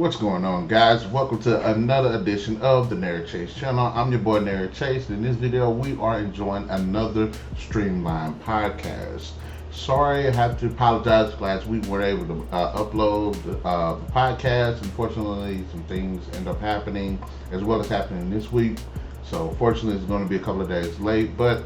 What's going on, guys? Welcome to another edition of the NarikChase channel. I'm your boy NarikChase. In this video, we are enjoying another streamlined podcast. Sorry, I have to apologize. Last week we weren't able to upload the podcast. Unfortunately, some things end up happening, as well as happening this week. So, fortunately, it's going to be a couple of days late, but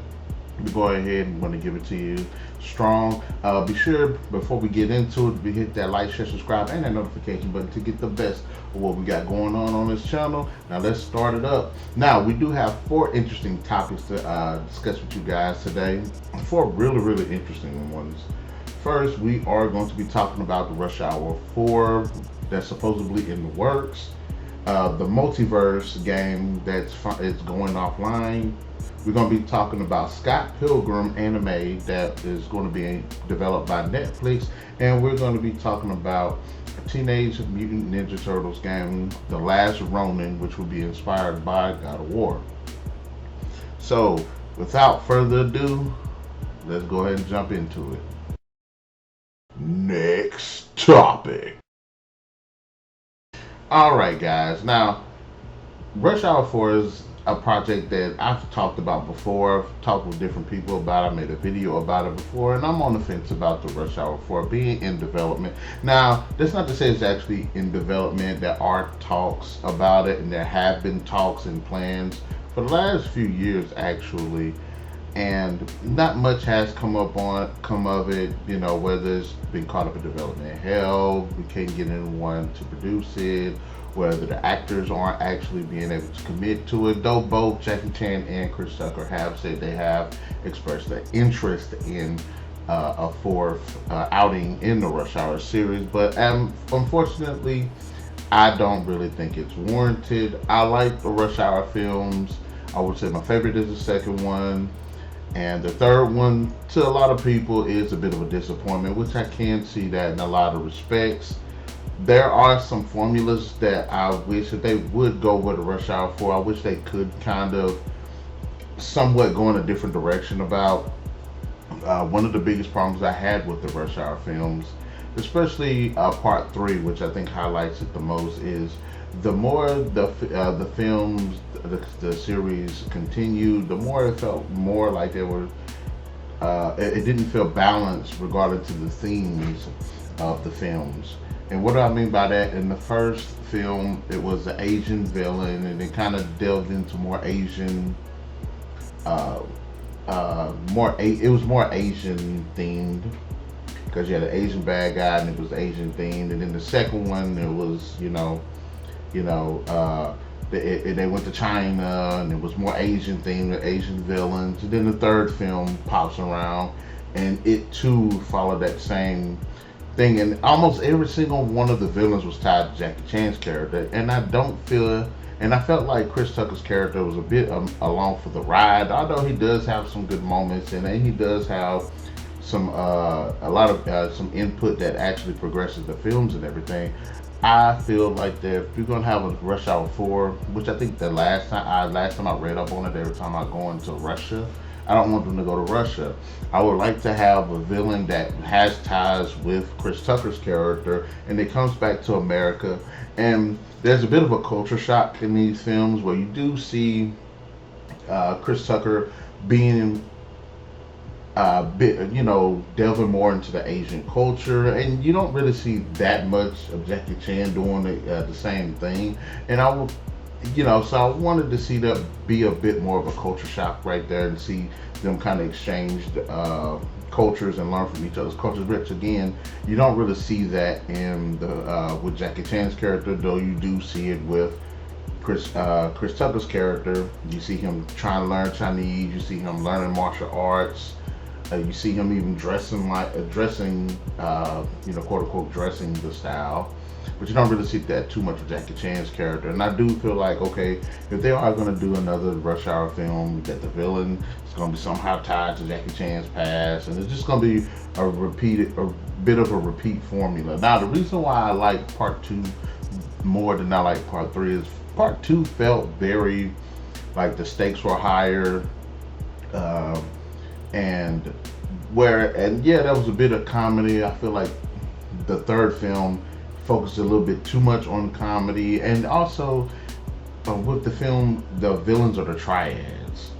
we go ahead and want to give it to you strong. Be sure before we get into it, we hit that like, share, subscribe, and that notification button to get the best of what we got going on this channel. Now let's start it up. Now we do have four interesting topics to discuss with you guys today. Four really interesting ones. First, we are going to be talking about the Rush Hour 4 that's supposedly in the works. The MultiVerse game that's it's going offline. We're going to be talking about Scott Pilgrim anime that is going to be developed by Netflix, and we're going to be talking about Teenage Mutant Ninja Turtles game, The Last Ronin, which will be inspired by God of War. So, without further ado, let's go ahead and jump into it. Next topic. Alright, guys. Now, Rush Hour 4 is a project that I've talked about before. I've talked with different people about it. I made a video about it before, and I'm on the fence about the Rush Hour 4 being in development. Now, that's not to say it's actually in development. There are talks about it, and there have been talks and plans for the last few years, actually. And not much has come of it, you know, whether it's been caught up in development hell, we can't get anyone to produce it, whether the actors aren't actually being able to commit to it, though both Jackie Chan and Chris Tucker have said they have expressed their interest in a fourth outing in the Rush Hour series. But unfortunately, I don't really think it's warranted. I like the Rush Hour films. I would say my favorite is the second one. And the third one, to a lot of people, is a bit of a disappointment, which I can see that in a lot of respects. There are some formulas that I wish that they would go with a Rush Hour 4. I wish they could kind of somewhat go in a different direction about. One of the biggest problems I had with the Rush Hour films, especially part 3, which I think highlights it the most, is the more the films, the series continued, the more it felt more like they were. It didn't feel balanced regarding to the themes of the films. And what do I mean by that? In the first film, it was the Asian villain, and it kind of delved into more Asian, it was more Asian themed because you had an Asian bad guy and it was Asian themed. And then the second one, it was they went to China and it was more Asian themed with Asian villains. And then the third film pops around, and it too followed that same thing, and almost every single one of the villains was tied to Jackie Chan's character, and I felt like Chris Tucker's character was a bit along for the ride, although he does have some good moments, and he does have some a lot of some input that actually progresses the films and everything. I feel like that if you're gonna have a Rush Hour 4, which I think the last time I read up on it, every time I go into Russia, I don't want them to go to Russia. I would like to have a villain that has ties with Chris Tucker's character, and it comes back to America. And there's a bit of a culture shock in these films where you do see Chris Tucker being delving more into the Asian culture, and you don't really see that much of Jackie Chan doing the same thing. And so I wanted to see that be a bit more of a culture shock right there, and see them kind of exchange cultures and learn from each other's cultures. Which again, you don't really see that in the with Jackie Chan's character, though you do see it with Chris Tucker's character. You see him trying to learn Chinese. You see him learning martial arts. You see him even dressing, quote unquote, dressing the style. But you don't really see that too much of Jackie Chan's character. And I do feel like, okay, if they are going to do another Rush Hour film, that the villain is going to be somehow tied to Jackie Chan's past, and it's just going to be a bit of a repeat formula. Now, the reason why I like part 2 more than I like part 3 is part 2 felt very like the stakes were higher, and yeah, there was a bit of comedy. I feel like the third film focused a little bit too much on comedy, and also with the film, the villains are the triads.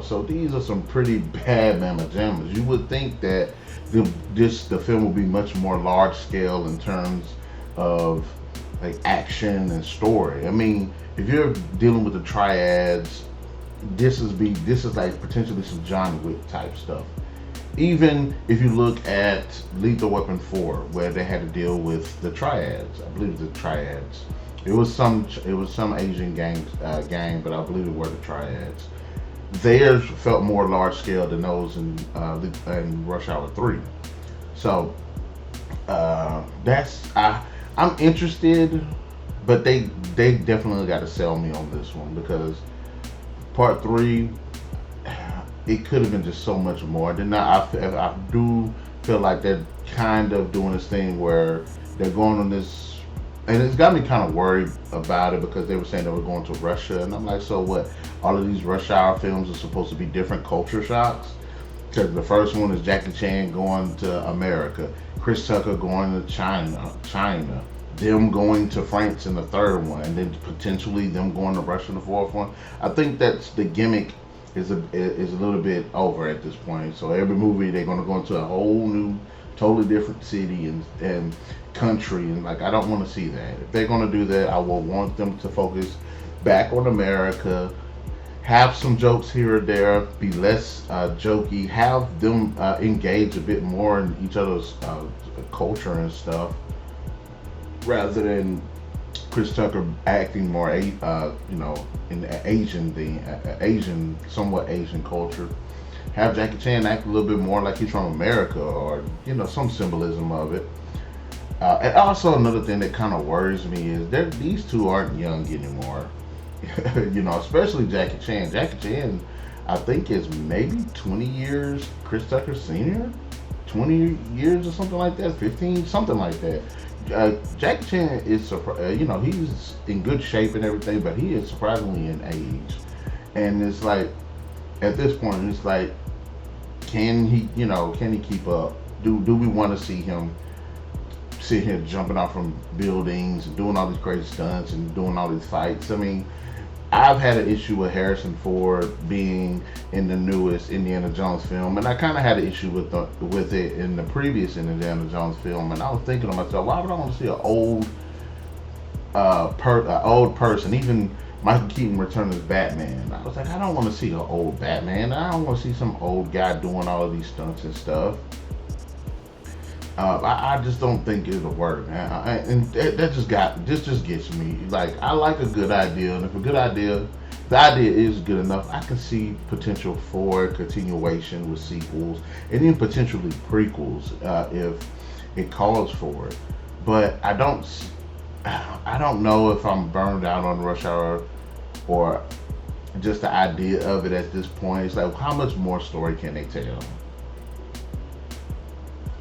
So these are some pretty bad mamma jammas. You would think that the film will be much more large scale in terms of like action and story. I mean, if you're dealing with the triads, this is like potentially some John Wick type stuff. Even if you look at Lethal Weapon 4, where they had to deal with the triads, I believe the triads. It was some Asian gang, but I believe it were the triads. Theirs felt more large scale than those in Rush Hour 3. So I'm interested, but they definitely got to sell me on this one, because part 3, it could have been just so much more. I do feel like they're kind of doing this thing where they're going on this, and it's got me kind of worried about it, because they were saying they were going to Russia, and I'm like, so what? All of these Rush Hour films are supposed to be different culture shocks, because the first one is Jackie Chan going to America, Chris Tucker going to China, them going to France in the third one, and then potentially them going to Russia in the fourth one. I think that's the gimmick is a little bit over at this point. So every movie they're going to go into a whole new, totally different city and country, and like, I don't want to see that. If they're going to do that, I will want them to focus back on America, have some jokes here or there, be less jokey, have them engage a bit more in each other's culture and stuff, rather than Chris Tucker acting more, in the Asian thing, somewhat Asian culture. Have Jackie Chan act a little bit more like he's from America, or some symbolism of it. And also another thing that kind of worries me is that these two aren't young anymore. Especially Jackie Chan. Jackie Chan, I think, is maybe 20 years Chris Tucker senior, 20 years or something like that, 15, something like that. Jackie Chan is, he's in good shape and everything, but he is surprisingly in age. And it's like, at this point, it's like, can he keep up? Do we want to see him sit here jumping off from buildings and doing all these crazy stunts and doing all these fights? I mean, I've had an issue with Harrison Ford being in the newest Indiana Jones film, and I kind of had an issue with it in the previous Indiana Jones film. And I was thinking to myself, why would I want to see an old person? Even Michael Keaton returned as Batman. I was like, I don't want to see an old Batman. I don't want to see some old guy doing all of these stunts and stuff. I just don't think it'll work, man. And this just gets me. Like, I like a good idea, and if the idea is good enough, I can see potential for continuation with sequels and even potentially prequels if it calls for it. But I don't know if I'm burned out on Rush Hour, or just the idea of it at this point. It's like, how much more story can they tell?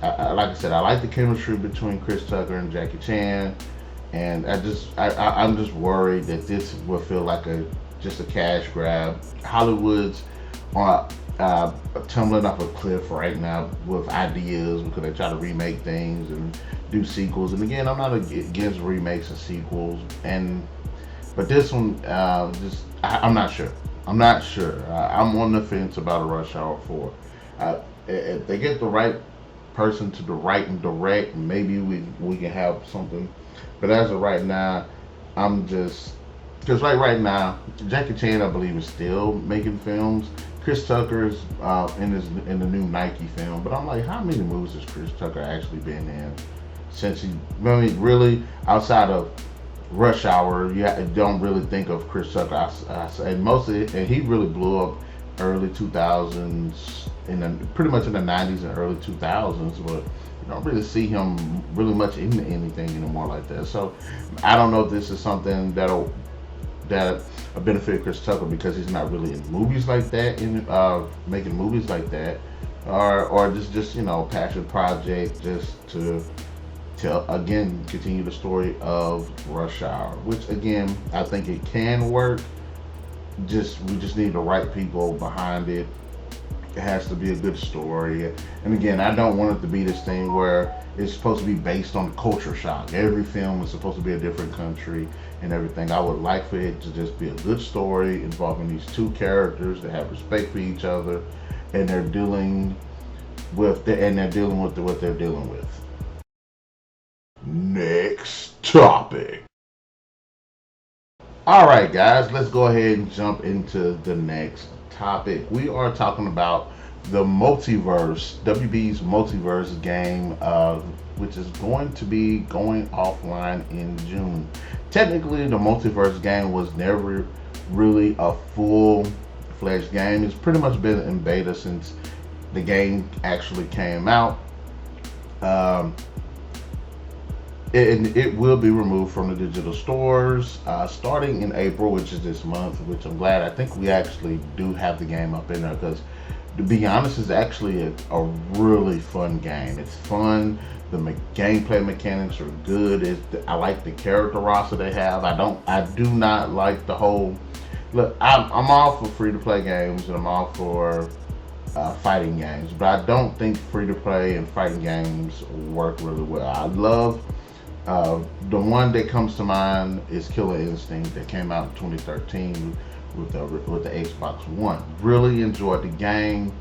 Like I said, I like the chemistry between Chris Tucker and Jackie Chan, and I'm just worried that this will feel like just a cash grab. Hollywood's on tumbling off a cliff right now with ideas, because they try to remake things and do sequels. And again, I'm not against remakes and sequels, but this one, I'm not sure. I'm on the fence about a Rush Hour 4. If they get the right person to write and direct, maybe we can have something. But as of right now, because right now, Jackie Chan, I believe, is still making films. Chris Tucker's in the new Nike film, but I'm like, how many movies has Chris Tucker actually been in since really, outside of Rush Hour? You don't really think of Chris Tucker. And he really blew up early 2000s, pretty much in the 90s and early 2000s, but you don't really see him really much in anything anymore like that. So I don't know if this is something that'll benefit Chris Tucker, because he's not really in movies like that, making movies like that, or just passion project, just to continue the story of Rush Hour, which again, I think it can work. We just need the right people behind it. It has to be a good story. And again, I don't want it to be this thing where it's supposed to be based on culture shock. Every film is supposed to be a different country and everything. I would like for it to just be a good story involving these two characters that have respect for each other, and they're dealing with what they're dealing with. Next topic. All right, guys, let's go ahead and jump into the next topic. We are talking about the MultiVerse, WB's MultiVerse game, which is going to be going offline in June. Technically, the MultiVerse game was never really a full-fledged game. It's pretty much been in beta since the game actually came out. It will be removed from the digital stores starting in April, which is this month, which I'm glad. I think we actually do have the game up in there because, to be honest, it's actually a really fun game. It's fun. The gameplay mechanics are good. I like the character roster they have. I do not like the whole. Look, I'm all for free-to-play games and I'm all for fighting games, but I don't think free-to-play and fighting games work really well. I love. The one that comes to mind is Killer Instinct that came out in 2013 with the Xbox One. Really enjoyed the game,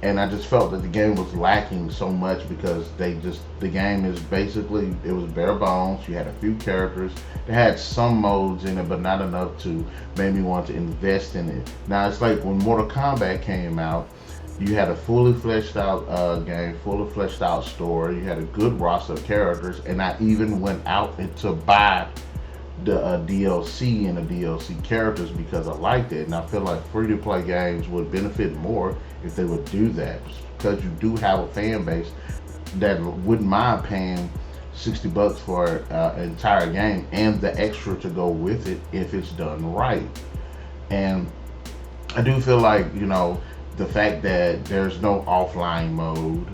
and I just felt that the game was lacking so much because the game is basically, it was bare bones. You had a few characters. It had some modes in it, but not enough to make me want to invest in it. Now it's like when Mortal Kombat came out. You had a fully fleshed out game, fully fleshed out story. You had a good roster of characters, and I even went out to buy the DLC and the DLC characters because I liked it. And I feel like free-to-play games would benefit more if they would do that, because you do have a fan base that wouldn't mind paying $60 for an entire game and the extra to go with it if it's done right. And I do feel like, the fact that there's no offline mode,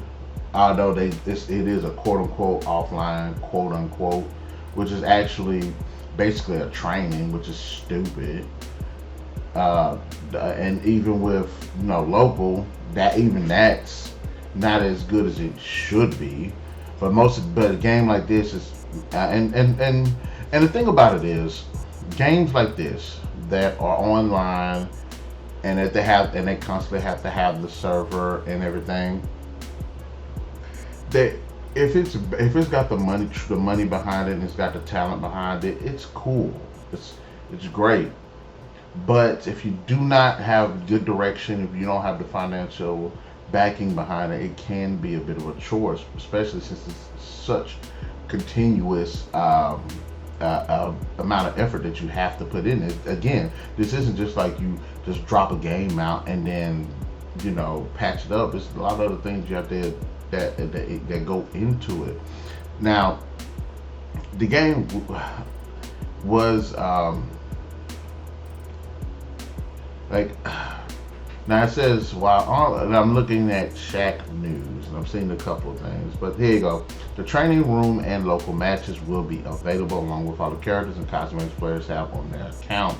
although it is a quote-unquote offline, quote-unquote, which is actually basically a training, which is stupid. And even with local, that's not as good as it should be. But a game like this is, and the thing about it is, games like this that are online, and that they constantly have to have the server and everything. That if it's got the money behind it and it's got the talent behind it, it's cool. It's great. But if you do not have good direction, if you don't have the financial backing behind it, it can be a bit of a chore, especially since it's such continuous amount of effort that you have to put in it. Again, this isn't just like you just drop a game out and then patch it up. There's a lot of other things you have to that go into it. Now, the game was now it says and I'm looking at Shack News and I'm seeing a couple of things, but here you go. The training room and local matches will be available along with all the characters and cosmetics players have on their account.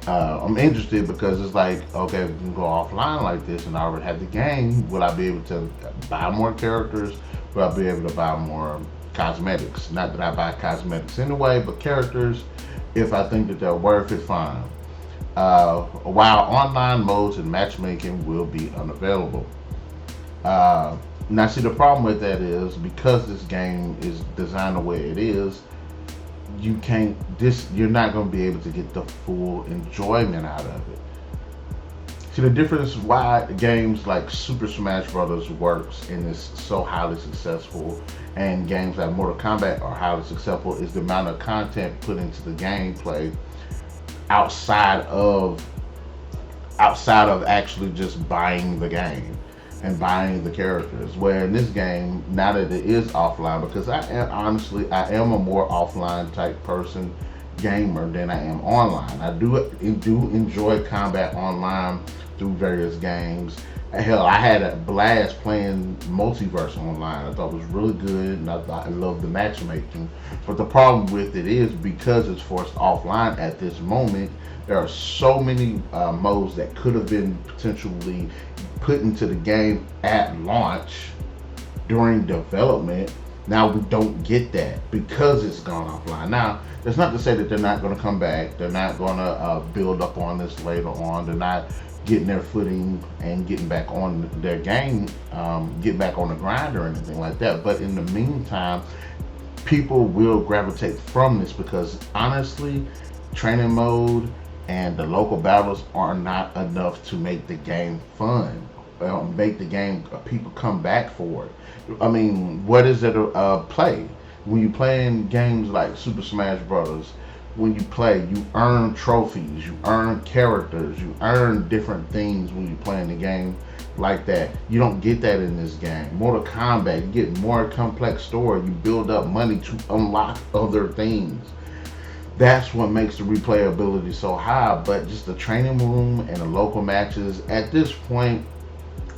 I'm interested because it's like, okay, if we can go offline like this and I already have the game, will I be able to buy more characters? Will I be able to buy more cosmetics? Not that I buy cosmetics anyway, but characters, if I think that they're worth it, fine. While online modes and matchmaking will be unavailable. Now, see, the problem with that is because this game is designed the way it is, you're not going to be able to get the full enjoyment out of it. See, the difference why games like Super Smash Bros. Works and is so highly successful, and games like Mortal Kombat are highly successful, is the amount of content put into the gameplay outside of actually just buying the game and buying the characters. Where in this game, now that it is offline, because I am a more offline type person, gamer, than I am online. I do enjoy combat online through various games. Hell, I had a blast playing MultiVerse online. I thought it was really good, and I love the matchmaking. But the problem with it is, because it's forced offline at this moment, there are so many modes that could have been potentially put into the game at launch during development. Now we don't get that because it's gone offline. Now, that's not to say that they're not going to come back. They're not going to build up on this later on. They're not getting their footing and getting back on their game, get back on the grind or anything like that. But in the meantime, people will gravitate from this because honestly, training mode and the local battles are not enough to make the game fun. Make the game people come back for it. I mean, what is it play? When you play in games like Super Smash Brothers, when you play, you earn trophies, you earn characters, you earn different things when you play in the game like that. You don't get that in this game. Mortal Kombat, you get more complex story. You build up money to unlock other things. That's what makes the replayability so high. But just the training room and the local matches at this point,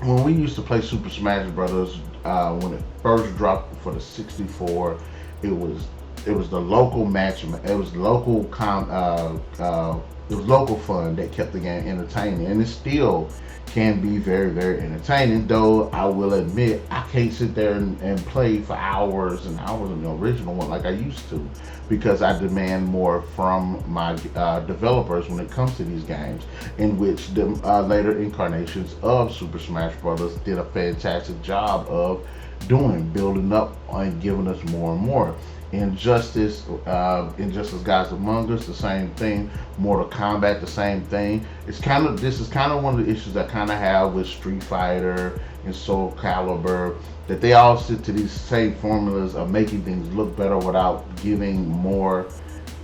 when we used to play Super Smash Brothers, when it first dropped for the 64, it was the local match. It was local it was local fun that kept the game entertaining, and it still can be very, very entertaining. Though I will admit, I can't sit there and play for hours and hours in the original one like I used to, because I demand more from my developers when it comes to these games, in which the later incarnations of Super Smash Bros. Did a fantastic job of building up and giving us more and more. Injustice Gods Among Us, the same thing. Mortal Kombat, the same thing. This is kind of one of the issues I kind of have with Street Fighter and Soul Calibur, that they all sit to these same formulas of making things look better without giving more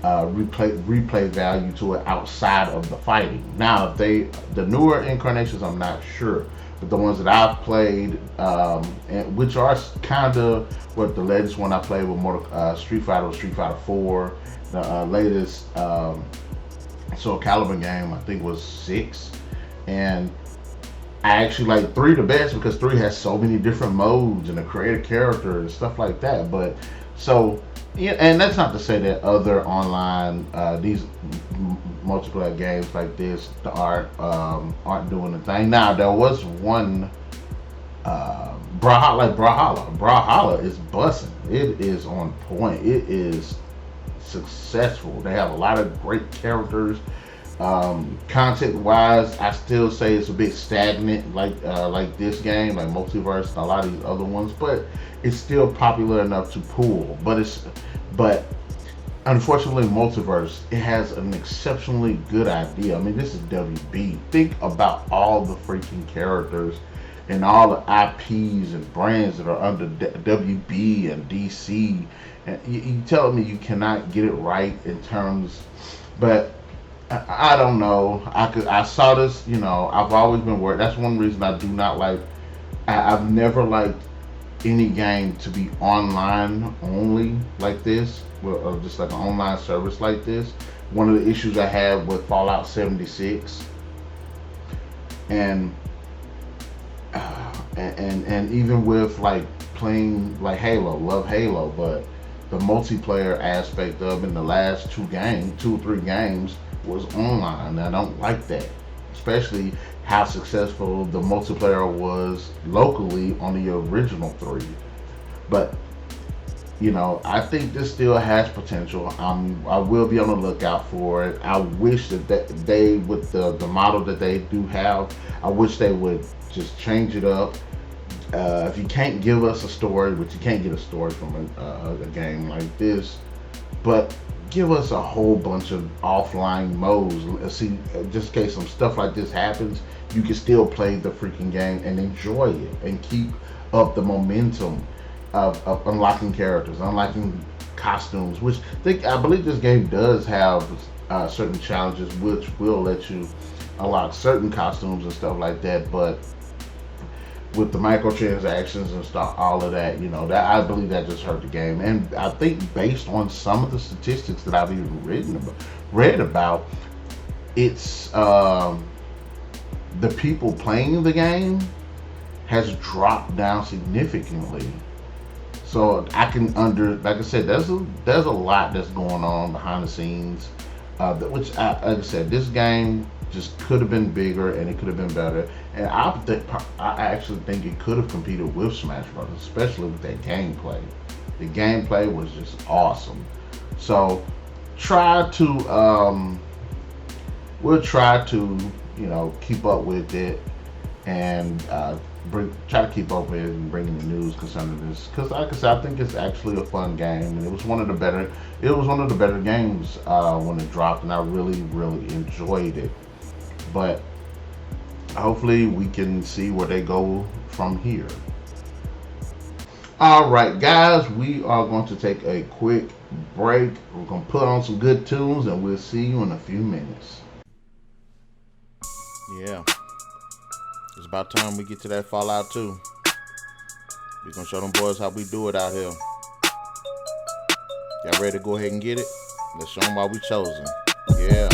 replay value to it outside of the fighting. Now, the newer incarnations, I'm not sure. But the ones that I've played, and which are kind of what the latest one I played with Street Fighter was Street Fighter 4. The latest Soul Calibur game I think was 6, and I actually like 3 the best because 3 has so many different modes and a creative character and stuff like that. But so yeah, and that's not to say that other online these multiplayer games like this aren't doing the thing. Now there was one Brawlhalla is busting. It is on point. It is successful. They have a lot of great characters. Content wise, I still say it's a bit stagnant like this game, like MultiVerse and a lot of these other ones, but it's still popular enough to pull. But unfortunately, MultiVerse, it has an exceptionally good idea. I mean, this is WB. Think about all the freaking characters and all the IPs and brands that are under WB and DC. And you telling me you cannot get it right in terms, but I don't know. I saw this, I've always been worried. That's one reason I do not like, I've never liked any game to be online only like this, or just like an online service like this. One of the issues I had with Fallout 76 and even with like playing like Halo, love Halo, but the multiplayer aspect of in the last 2 or 3 games was online. I don't like that, especially how successful the multiplayer was locally on the original 3. But I think this still has potential. I will be on the lookout for it. I wish that they, with the model that they do have, I wish they would just change it up. If you can't give us a story, which you can't get a story from a game like this, but give us a whole bunch of offline modes. Let's see, just in case some stuff like this happens, you can still play the freaking game and enjoy it and keep up the momentum of unlocking characters, unlocking costumes, which I believe this game does have certain challenges which will let you unlock certain costumes and stuff like that. But with the microtransactions and stuff, all of that, that I believe that just hurt the game. And I think based on some of the statistics that I've even read about, it's the people playing the game has dropped down significantly. So I can like I said, there's a lot that's going on behind the scenes which like I said, this game just could have been bigger and it could have been better. And I actually think it could have competed with Smash Bros, especially with that gameplay. The gameplay was just awesome. So we'll try to keep up with it and try to keep up with it and bringing the news concerning this, because like I said, I think it's actually a fun game, and it was one of the better games when it dropped, and I really enjoyed it. But hopefully we can see where they go from here. All right, guys, we are going to take a quick break. We're going to put on some good tunes, and we'll see you in a few minutes. Yeah, it's about time we get to that Fallout 2. We're going to show them boys how we do it out here. Y'all ready to go ahead and get it? Let's show them why we chosen. Yeah.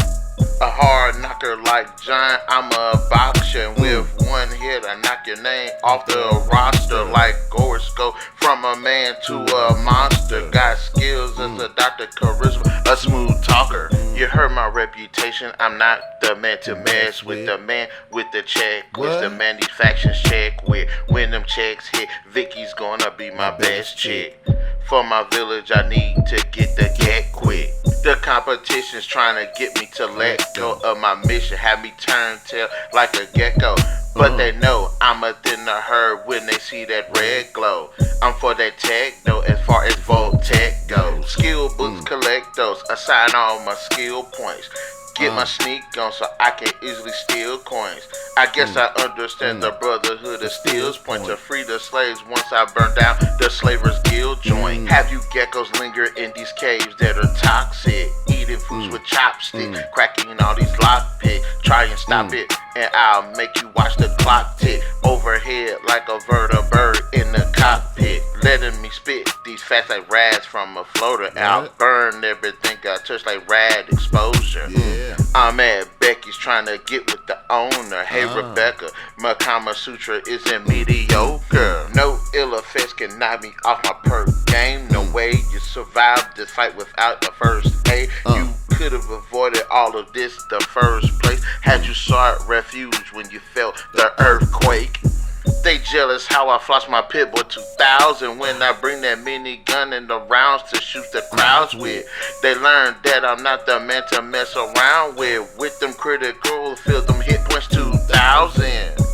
A hard knocker like John, I'm a boxer. With one hit, I knock your name off the roster like Gorsko. From a man to a monster. Got skills as a doctor, charisma, a smooth talker. You heard my reputation, I'm not the man to mess with. The man with the check, which the man these factions check with. When them checks hit, Vicky's gonna be my best chick. For my village, I need to get the get quick. The competition's trying to get me to let go of my mission. Have me turn tail like a gecko. But they know I'm a thin the herd when they see that red glow. I'm for that tech though, as far as Voltec goes. Skill books, collect those, assign all my skill points. Get my sneak on so I can easily steal coins. I guess I understand the brotherhood of steel's point to free the slaves once I burn down the slavers guild joint. Have you geckos linger in these caves that are toxic? Eating foods with chopsticks, cracking all these lockpicks. Try and stop it, and I'll make you watch the clock tick. Overhead like a vertebrate in the cockpit. Letting me spit these facts like rads from a floater. I'll burn everything I touch like rad exposure. I'm at Becky's trying to get with the owner. Hey Rebecca, my Kama Sutra isn't mediocre. No ill effects can knock me off my perk game. No way you survived this fight without the first aid. You could have avoided all of this the first place had you sought refuge when you felt the earthquake. They jealous how I floss my Pitbull 2000 when I bring that minigun and the rounds to shoot the crowds with. They learned that I'm not the man to mess around with. With them critical, feel them hit points 2000.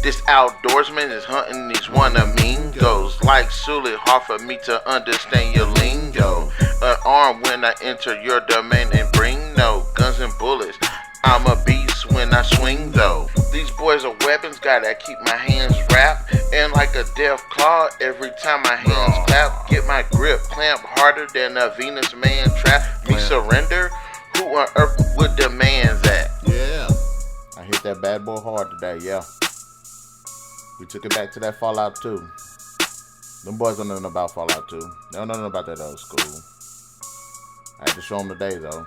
This outdoorsman is hunting these wanna-mingos. Like Sully, hard for me to understand your lingo. Unarmed when I enter your domain and bring no guns and bullets. I'm a beast when I swing though. These boys are weapons, gotta keep my hands wrapped. And like a death claw, every time my hands clap. Get my grip clamped harder than a Venus man trap. Me surrender? Who on earth would demand that? Yeah. I hit that bad boy hard today, yeah. We took it back to that Fallout 2. Them boys don't know nothing about Fallout 2. They don't know nothing about that old school. I had to show them today though.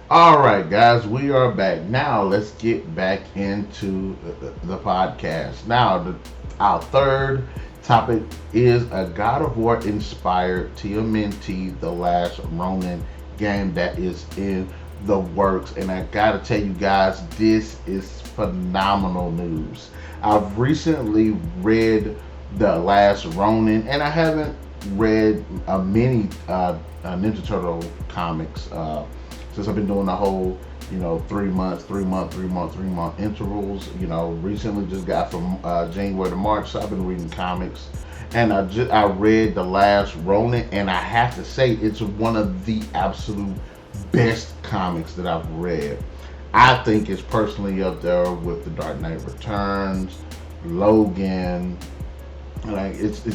All right, guys, we are back. Now, let's get back into the podcast. Now, our third topic is a God of War inspired TMNT The Last Ronin game that is in the works. And I gotta tell you guys, this is phenomenal news. I've recently read The Last Ronin, and I haven't read many Ninja Turtle comics since I've been doing the whole, 3 month intervals. Recently just got from January to March, so I've been reading comics. And I read The Last Ronin, and I have to say it's one of the absolute best comics that I've read. I think it's personally up there with The Dark Knight Returns, Logan. Like it's a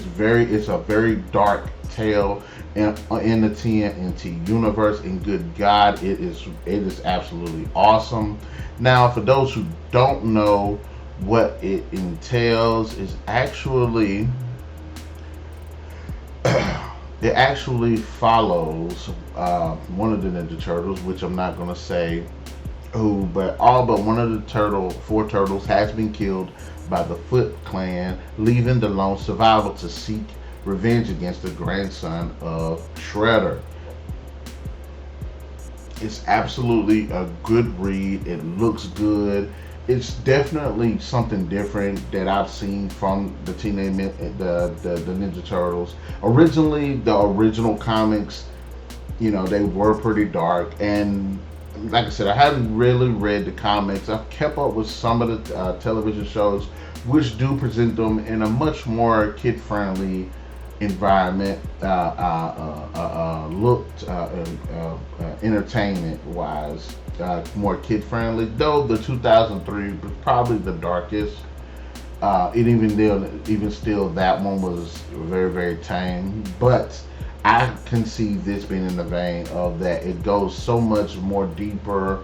very dark tale in the TNT universe, and good God, it is absolutely awesome. Now, for those who don't know what it entails, is actually it actually follows one of the Ninja Turtles, which I'm not gonna say who, but all but one of the four turtles has been killed by the Foot Clan, leaving the lone survivor to seek revenge against the grandson of Shredder. It's absolutely a good read. It looks good. It's definitely something different that I've seen from the the Ninja Turtles. Originally, the original comics, they were pretty dark, and like I said, I haven't really read the comics. I've kept up with some of the television shows, which do present them in a much more kid-friendly environment, looked entertainment wise, more kid friendly. Though the 2003 was probably the darkest. Even still, that one was very very tame. But I can see this being in the vein of that. It goes so much more deeper,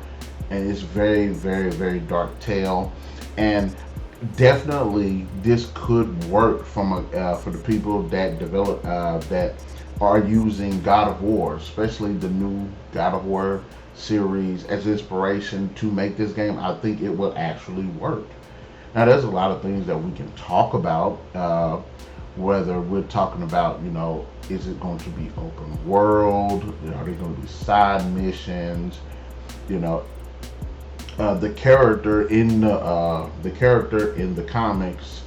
and it's very very very dark tale, and definitely this could work for the people that develop that are using God of War, especially the new God of War series, as inspiration to make this game. I think it will actually work. Now, there's a lot of things that we can talk about. Whether we're talking about, is it going to be open world? Are there going to be side missions? You know, the character in the comics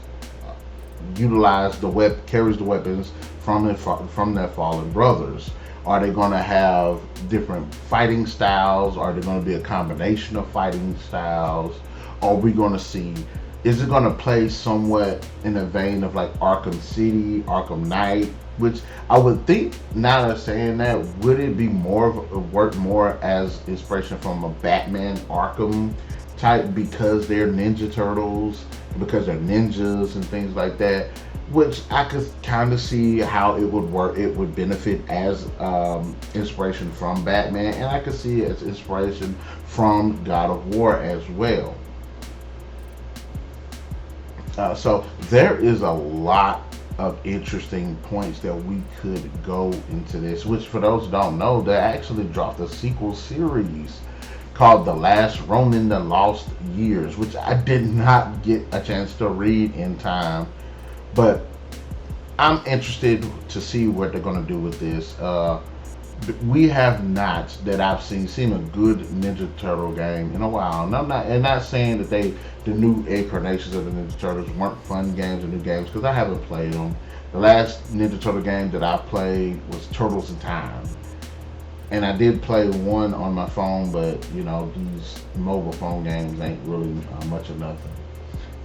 carries the weapons from their fallen brothers. Are they going to have different fighting styles? Are there going to be a combination of fighting styles? Are we going to see? Is it going to play somewhat in the vein of like Arkham City, Arkham Knight? Which I would think, now that I'm saying that, would it be work more as inspiration from a Batman Arkham type, because they're Ninja Turtles, because they're ninjas and things like that? Which I could kind of see how it would work. It would benefit as inspiration from Batman, and I could see it as inspiration from God of War as well. So there is a lot of interesting points that we could go into this, which for those who don't know, they actually dropped a sequel series called The Last Ronin, The Lost Years, which I did not get a chance to read in time, but I'm interested to see what they're going to do with this. We have not, that I've seen a good Ninja Turtle game in a while, and I'm not saying that the new incarnations of the Ninja Turtles weren't fun games or new games, because I haven't played them. The last Ninja Turtle game that I played was Turtles in Time, and I did play one on my phone, but these mobile phone games ain't really much of nothing,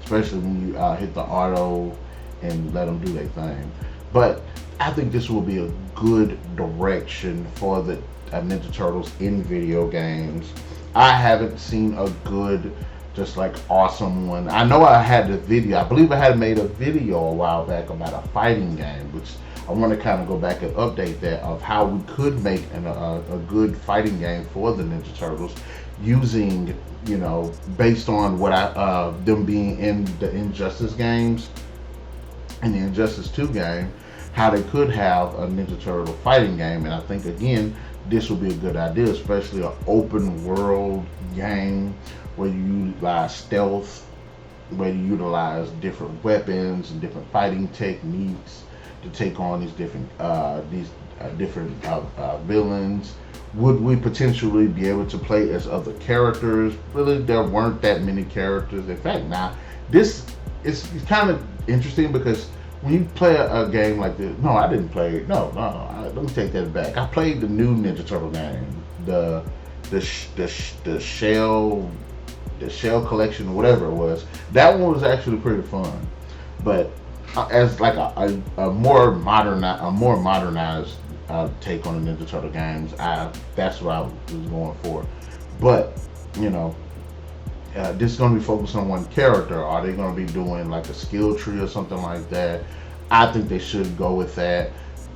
especially when you hit the auto and let them do their thing. But I think this will be a good direction for the Ninja Turtles in video games. I haven't seen a good, just like awesome one. I know I had the video. I believe I had made a video a while back about a fighting game, which I want to kind of go back and update that, of how we could make a good fighting game for the Ninja Turtles using, based on what them being in the Injustice games and the Injustice 2 game, how they could have a Ninja Turtle fighting game. And I think, again, this will be a good idea, especially an open world game where you utilize stealth, where you utilize different weapons and different fighting techniques to take on these different villains. Would we potentially be able to play as other characters? Really, there weren't that many characters. In fact, now this is kind of interesting, because when you play a game like this, no, I didn't play. Let me take that back. I played the new Ninja Turtle game, the shell collection, whatever it was. That one was actually pretty fun, but as like a more modernized take on the Ninja Turtle games, that's what I was going for. But this is going to be focused on one character. Are they going to be doing like a skill tree or something like that? I think they should go with that.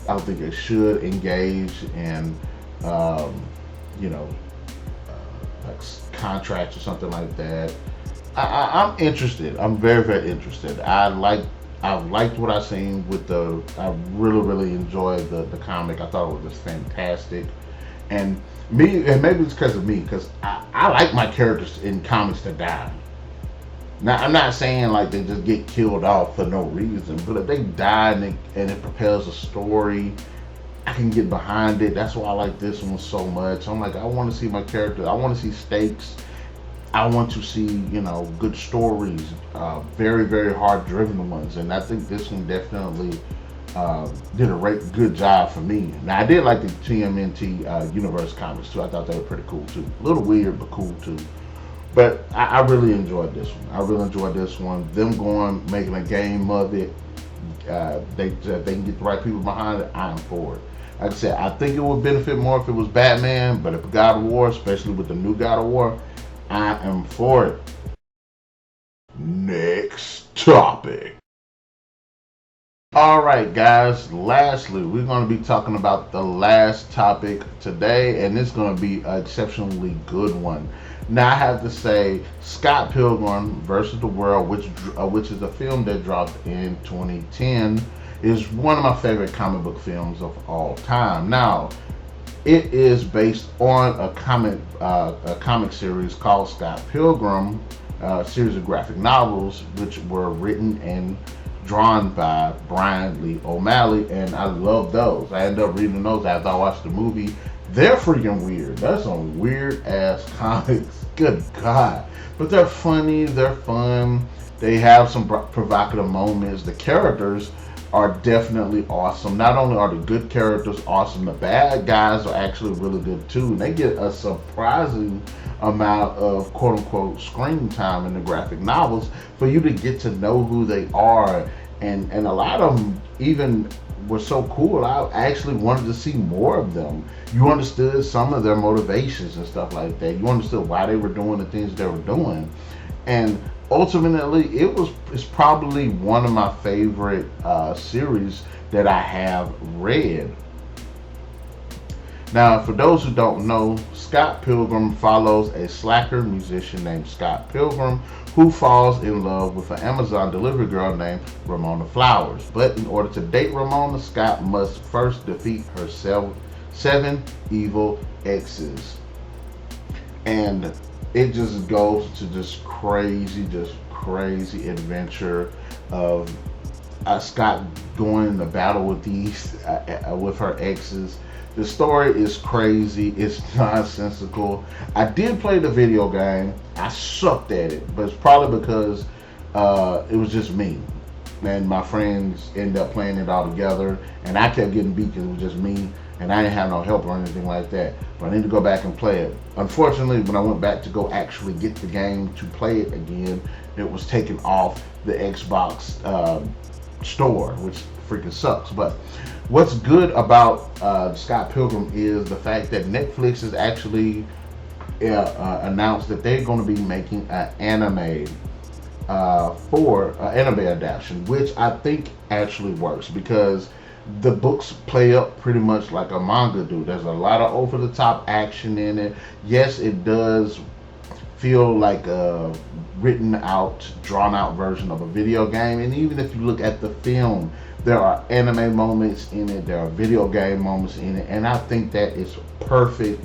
I think they should engage in, like contracts or something like that. I'm interested. I'm very, very interested. I like I've liked what I've seen with the. I really enjoyed the comic. I thought it was just fantastic, and maybe it's because of me, because I like my characters in comics to die. Now, I'm not saying like they just get killed off for no reason, but if they die and it propels a story, I can get behind it. That's why I like this one so much. I'm like, I want to see my character. I want to see stakes. I want to see, good stories, very hard driven ones, and I think this one definitely did a good job for me. Now, I did like the TMNT universe comics too. I thought they were pretty cool too. A little weird, but cool too. But I really enjoyed this one. I really enjoyed this one. Them making a game of it. They can get the right people behind it. I'm for it. Like I said, I think it would benefit more if it was Batman, but if God of War, especially with the new God of War, I am for it. Next topic. All right, guys. Lastly, we're going to be talking about the last topic today, and it's going to be an exceptionally good one. Now, I have to say, Scott Pilgrim versus the World, which is a film that dropped in 2010, is one of my favorite comic book films of all time. Now, it is based on a comic series called Scott Pilgrim, a series of graphic novels which were written and drawn by Brian Lee O'Malley, and I love those. I ended up reading those after I watched the movie. They're freaking weird. That's some weird ass comics. Good God. But they're funny, they're fun, they have some provocative moments. The characters are definitely awesome. Not only are the good characters awesome, the bad guys are actually really good too. And they get a surprising amount of quote unquote screen time in the graphic novels for you to get to know who they are. And a lot of them even were so cool. I actually wanted to see more of them. You understood some of their motivations and stuff like that. You understood why they were doing the things they were doing. And ultimately, it's probably one of my favorite series that I have read. Now, for those who don't know, Scott Pilgrim follows a slacker musician named Scott Pilgrim who falls in love with an Amazon delivery girl named Ramona Flowers. But in order to date Ramona, Scott must first defeat her seven evil exes. And it just goes to just crazy adventure of Scott going into battle with with her exes. The story is crazy. It's nonsensical. I did play the video game. I sucked at it, but it's probably because it was just me. And my friends ended up playing it all together, and I kept getting beat because it was just me, and I didn't have no help or anything like that. But I need to go back and play it. Unfortunately, when I went back to go actually get the game to play it again, it was taken off the Xbox store, which freaking sucks. But what's good about Scott Pilgrim is the fact that Netflix has actually announced that they're going to be making an anime for anime adaptation, which I think actually works because the books play up pretty much like a manga do. There's a lot of over-the-top action in it. Yes, it does feel like a written out, drawn out version of a video game. And even if you look at the film, there are anime moments in it, there are video game moments in it, and I think that is perfect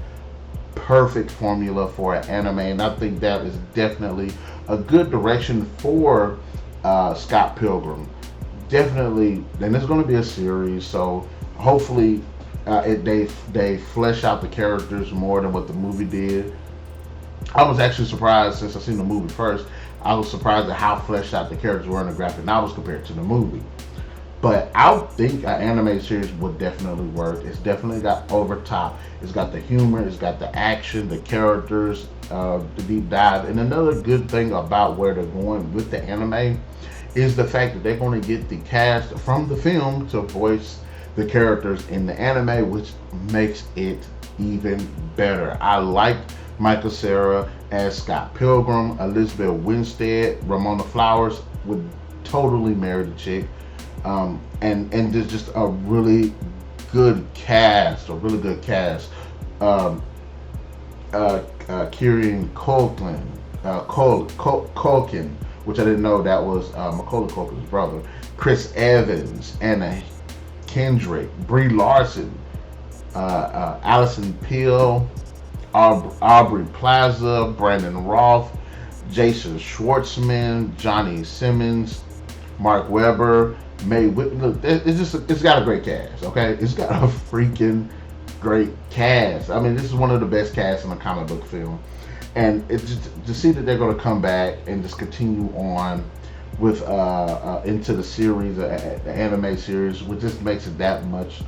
formula for an anime, and I think that is definitely a good direction for Scott Pilgrim. Definitely, and it's going to be a series, so hopefully they flesh out the characters more than what the movie did. I was actually surprised, since I seen the movie first, I was surprised at how fleshed out the characters were in the graphic novels compared to the movie. But I think an anime series would definitely work. It's definitely got over top. It's got the humor, it's got the action, the characters, the deep dive. And another good thing about where they're going with the anime is the fact that they're going to get the cast from the film to voice the characters in the anime, which makes it even better. I liked Michael Cera as Scott Pilgrim, Elizabeth Winstead, Ramona Flowers would totally marry the chick. And there's just a really good cast, Kieran Culkin which I didn't know that was Macaulay Culkin's brother. Chris Evans, Anna Kendrick, Brie Larson, Allison Peel, Aubrey Plaza, Brandon Roth, Jason Schwartzman, Johnny Simmons, Mark Webber, May Whitman. Look, it's got a great cast. Okay, it's got a freaking great cast. I mean, this is one of the best casts in a comic book film, and it's just to see that they're going to come back and just continue on with into the series, the anime series, which just makes it that much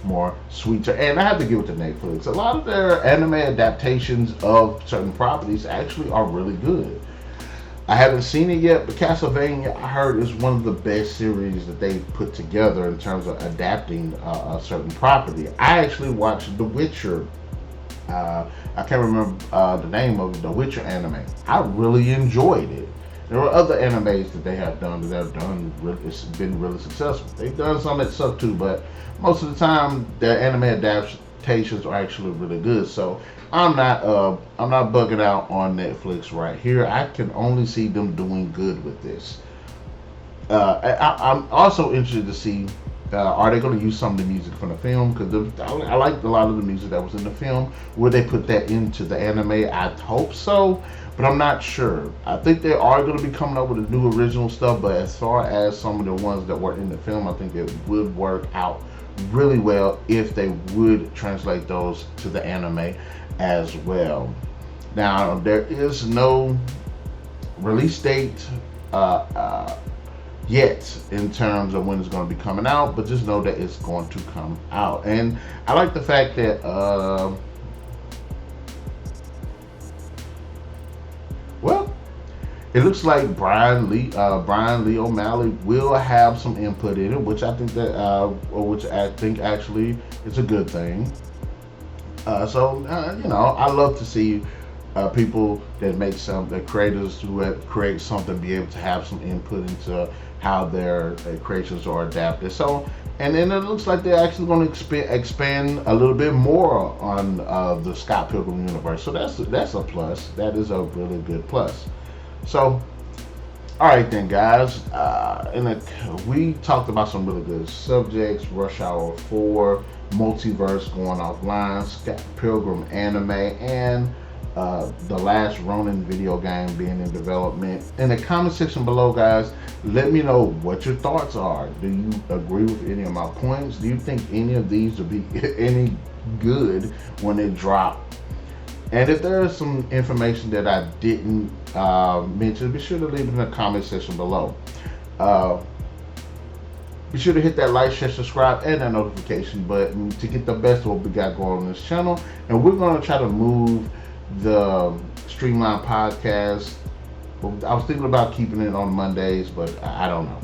more sweeter. And I have to give it to Netflix. A lot of their anime adaptations of certain properties actually are really good. I haven't seen it yet, but Castlevania, I heard, is one of the best series that they put together in terms of adapting a certain property. I actually watched The Witcher. I can't remember the name of the Witcher anime. I really enjoyed it. There are other animes that they have done it's been really successful. They've done some that suck too, but most of the time their anime adaptations are actually really good. So I'm not bugging out on Netflix right here. I can only see them doing good with this. I'm also interested to see, are they going to use some of the music from the film? Because I liked a lot of the music that was in the film. Will they put that into the anime? I hope so, but I'm not sure. I think they are going to be coming up with the new original stuff, but as far as some of the ones that were in the film, I think it would work out really well if they would translate those to the anime as well. Now, there is no release date yet in terms of when it's going to be coming out, but just know that it's going to come out. And I like the fact that well, it looks like Brian Lee O'Malley will have some input in it, which I think actually is a good thing. So I love to see people that make the creators who create something be able to have some input into how their creations are adapted. So, and then it looks like they're actually going to expand a little bit more on the Scott Pilgrim universe. So that's a plus. That is a really good plus. So, all right then, guys. We talked about some really good subjects: Rush Hour 4, MultiVerse going offline, Scott Pilgrim anime, and the last Ronin video game being in development. In the comment section below, guys, let me know what your thoughts are. Do you agree with any of my points? Do you think any of these will be any good when they drop? And if there is some information that I didn't mention, be sure to leave it in the comment section below. Be sure to hit that like, share, subscribe, and that notification button to get the best of what we got going on this channel. And we're going to try to move the Streamline podcast. I was thinking about keeping it on Mondays, but I don't know.